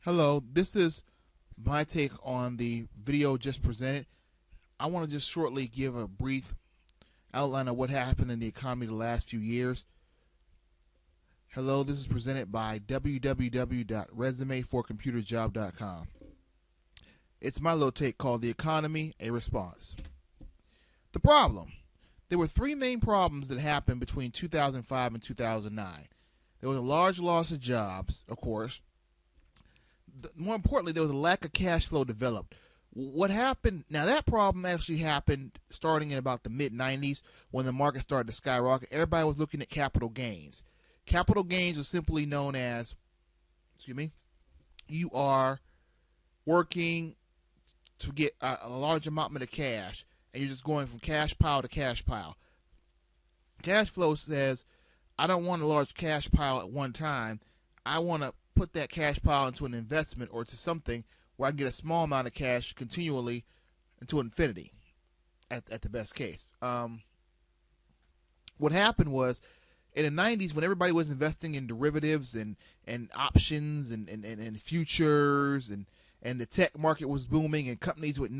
Hello, this is my take on the video just presented. I want to just shortly give a brief outline of what happened in the economy the last few years. Hello, this is presented by www.resumeforcomputerjob.com. It's my little take called The Economy, a Response. The problem. There were three main problems that happened between 2005 and 2009. There was a large loss of jobs, of course. More importantly, there was a lack of cash flow developed. What happened? Now, that problem actually happened starting in about the mid-90s when the market started to skyrocket. Everybody was looking at capital gains. Capital gains was simply known as, you are working to get a large amount of cash, and you're just going from cash pile to cash pile. Cash flow says, I don't want a large cash pile at one time. I want to put that cash pile into an investment or to something where I can get a small amount of cash continually into infinity at the best case. What happened was in the 90s when everybody was investing in derivatives and options and futures and the tech market was booming and companies with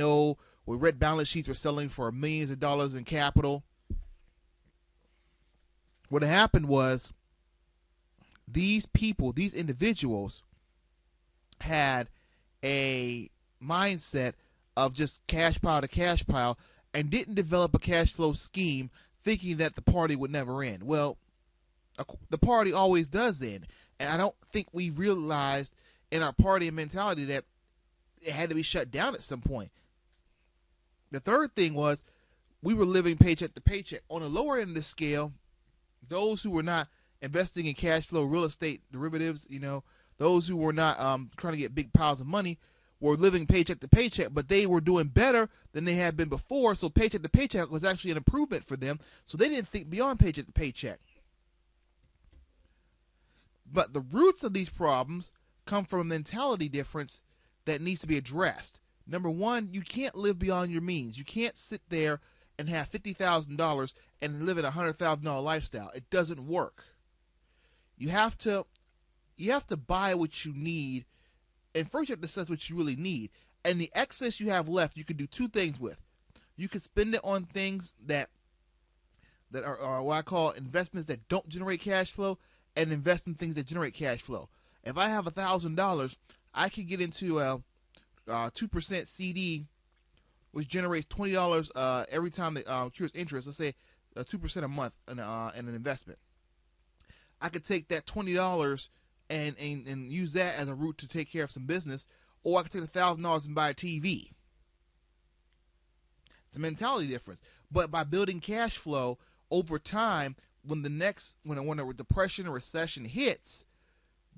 red balance sheets were selling for millions of dollars in capital. What happened was these individuals had a mindset of just cash pile to cash pile and didn't develop a cash flow scheme thinking that the party would never end. Well, the party always does end. And I don't think we realized in our party mentality that it had to be shut down at some point. The third thing was we were living paycheck to paycheck. On the lower end of the scale, those who were not investing in cash flow real estate derivatives, those who were not trying to get big piles of money were living paycheck to paycheck, but they were doing better than they had been before, so paycheck to paycheck was actually an improvement for them, so they didn't think beyond paycheck to paycheck. But the roots of these problems come from a mentality difference that needs to be addressed. Number one, you can't live beyond your means. You can't sit there and have $50,000 and live in a $100,000 lifestyle. It doesn't work. You have to buy what you need, and first you have to assess what you really need. And the excess you have left, you can do two things with. You can spend it on things that are what I call investments that don't generate cash flow, and invest in things that generate cash flow. If I have $1,000, I can get into a 2% CD, which generates $20 every time it accrues interest. Let's say 2% a month in an investment. I could take that $20 and use that as a route to take care of some business, or I could take $1,000 and buy a TV. It's a mentality difference. But by building cash flow over time, when a depression or recession hits,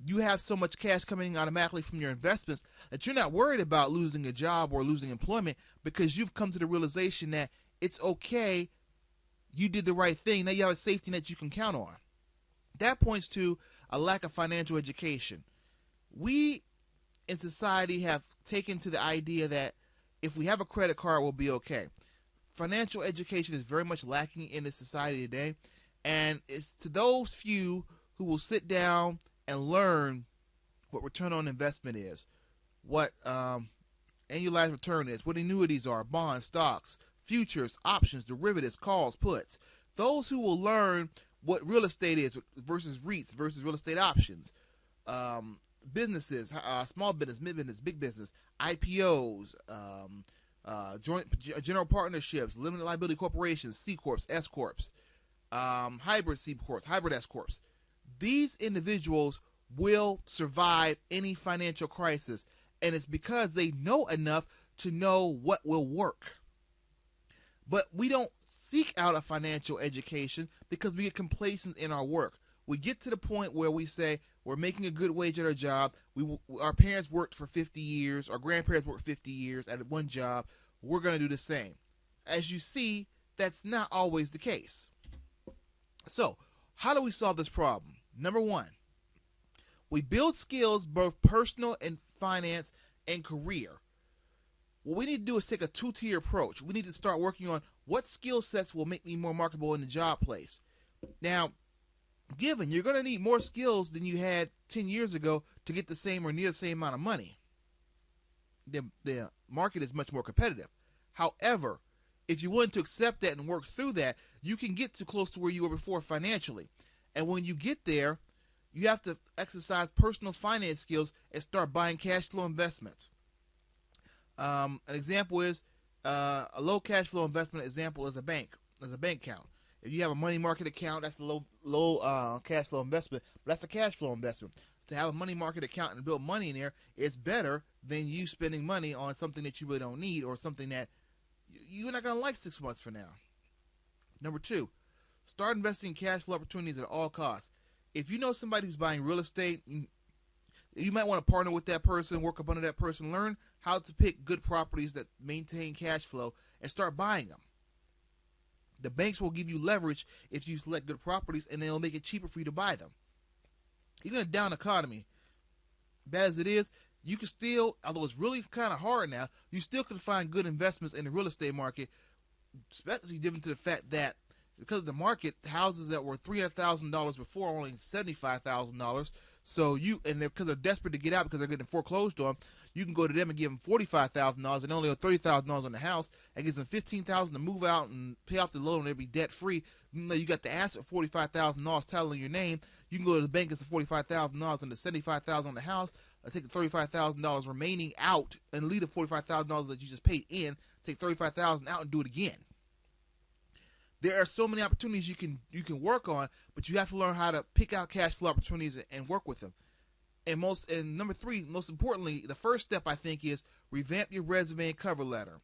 you have so much cash coming automatically from your investments that you're not worried about losing a job or losing employment, because you've come to the realization that it's okay, you did the right thing, now you have a safety net you can count on. That points to a lack of financial education. We in society have taken to the idea that if we have a credit card, we'll be okay. Financial education is very much lacking in this society today, and it's to those few who will sit down and learn what return on investment is, what annualized return is, what annuities are, bonds, stocks, futures, options, derivatives, calls, puts. Those who will learn what real estate is versus REITs versus real estate options, businesses, small business, mid business, big business, IPOs, general partnerships, limited liability corporations, C corps, S corps, hybrid C corps, hybrid S corps. These individuals will survive any financial crisis, and it's because they know enough to know what will work. But we don't seek out a financial education because we get complacent in our work. We get to the point where we say we're making a good wage at our job. Our parents worked for 50 years. Our grandparents worked 50 years at one job. We're going to do the same. As you see, that's not always the case. So, how do we solve this problem? Number one, we build skills, both personal and finance and career. What we need to do is take a two-tier approach. We need to start working on what skill sets will make me more marketable in the job place. Now, given you're going to need more skills than you had 10 years ago to get the same or near the same amount of money. The market is much more competitive. However, if you're willing to accept that and work through that, you can get to close to where you were before financially. And when you get there, you have to exercise personal finance skills and start buying cash flow investments. An example is a low cash flow investment example is a bank account. If you have a money market account, that's a low cash flow investment, but that's a cash flow investment. To have a money market account and build money in there, it's better than you spending money on something that you really don't need or something that you're not going to like 6 months from now. Number 2, start investing in cash flow opportunities at all costs. If you know somebody who's buying real estate, you might want to partner with that person, work up under that person, learn how to pick good properties that maintain cash flow, and start buying them. The banks will give you leverage if you select good properties, and they'll make it cheaper for you to buy them. Even in a down economy, bad as it is, you can still, although it's really kind of hard now, you still can find good investments in the real estate market, especially given to the fact that because of the market, houses that were $300,000 before are only $75,000. So because they're desperate to get out because they're getting foreclosed on, you can go to them and give them $45,000 and only owe $30,000 on the house. That gives them $15,000 to move out and pay off the loan and they'll be debt free. Even though you got the asset $45,000 title in your name, you can go to the bank and get the $45,000 and the $75,000 on the house. Take the $35,000 remaining out and leave the $45,000 that you just paid in. Take $35,000 out and do it again. There are so many opportunities you can work on, but you have to learn how to pick out cash flow opportunities and work with them. And number 3, most importantly, the first step I think is revamp your resume and cover letter.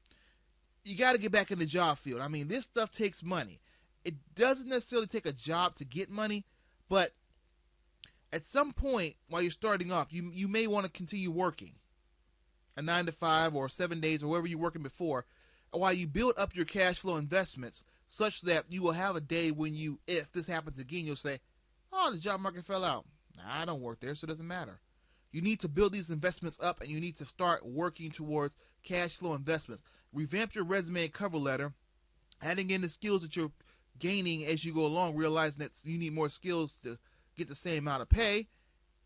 You got to get back in the job field. I mean, this stuff takes money. It doesn't necessarily take a job to get money, but at some point while you're starting off, you may want to continue working a 9 to 5 or 7 days or wherever you're working before, while you build up your cash flow investments such that you will have a day when if this happens again, you'll say, oh, the job market fell out. Nah, I don't work there, so it doesn't matter. You need to build these investments up and you need to start working towards cash flow investments. Revamp your resume and cover letter, adding in the skills that you're gaining as you go along, realizing that you need more skills to get the same amount of pay.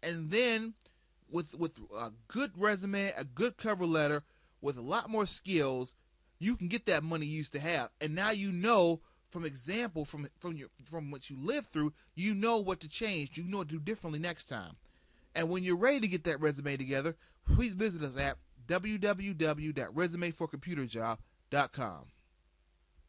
And then with a good resume, a good cover letter, with a lot more skills, you can get that money you used to have. And now you know from example, from what you lived through, you know what to change. You know what to do differently next time. And when you're ready to get that resume together, please visit us at www.resumeforcomputerjob.com.